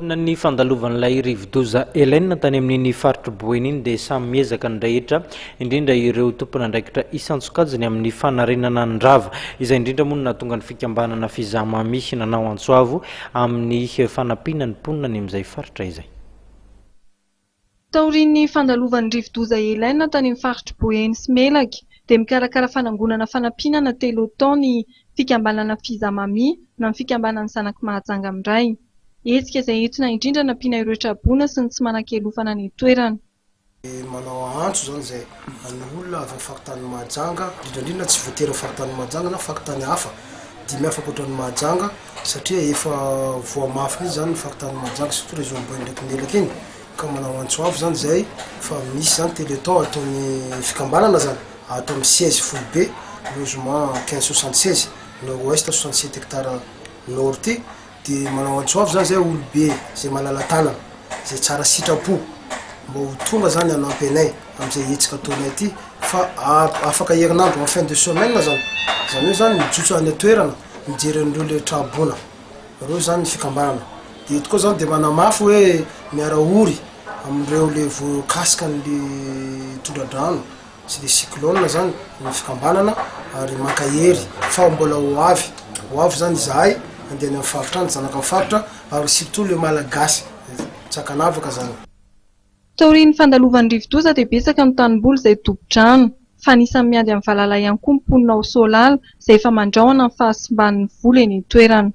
Ny fandalovan'ilay rivodoza Hellen tany amin'ny faritr'i Boeny iny dia samy miezaka ny rehetra indrindra ireo tompon'andraikitra isan-tsokajiny amin'ny fanarinana ny rava izay indrindra moa nahatonga ny fikambanana Fizamami nanao antso amin'ny fanampiana ny mponina ny amin'izay faritra izay. Taorian'ny fandalovan'ny rivodoza Hellen tany amin'ny faritr'i Boeny sy miezaka dia mikarakara fanangonana fanampiana 3 taona ny fikambanana Fizamami na ny fikambanana zanaky mahajanga amiray. Hetsika izay entina indrindra nampiana ireo traboina sy ny tsy manan-kelofana ny toerana. Manao antso zany izay ny olona avy amin'ny fakitany mahajanga, indrindra tsy voatery amin'ny fakitany mahajanga na fakitany hafa, dimy hafa ankoatran'ny mahajanga satria efa voamafy mihitsy zany ny fakitany mahajanga surtout région Boeny ndraiky miezaka iny. Ka manao antso avy zany izay fa misy zany téléthon ataon'ny fikambanana zany atao amin'ny siège Fulbe, logement 1576 nord-ouest 67 hectares nord ty. Dia manao antso avy zany zay olobe zay malala-tanana zay tsara sitrapo mba ho tonga zany hanampy anay amin'izay hetsika ataonay ty fa afaka herinandro en fin de semaine zany hoe zany mijotso any an-toerana mijery an'ireo le traboina ireo zany ny fikambanana. Dia eto koa zany dia manamafy hoe miara ory amin'ireo le voakasika n'le tondra-drano sy le cyclone zany ny fikambanana ary makahery fa mbola ho avy zany Izay andeha amin'ny faritra any zanaka amin'ny faritra ary surtout le malagasy tsakanavaka zany. Taorian'ny fandalovan'ny rivodoza dia betsaka amin'ny tanimboly izay topo-drano fa anisan'ny miady amin'ny valala ihany koa mponina ao Solala izay efa mandrahona ny fahasimban'ny vola eny an-toerana.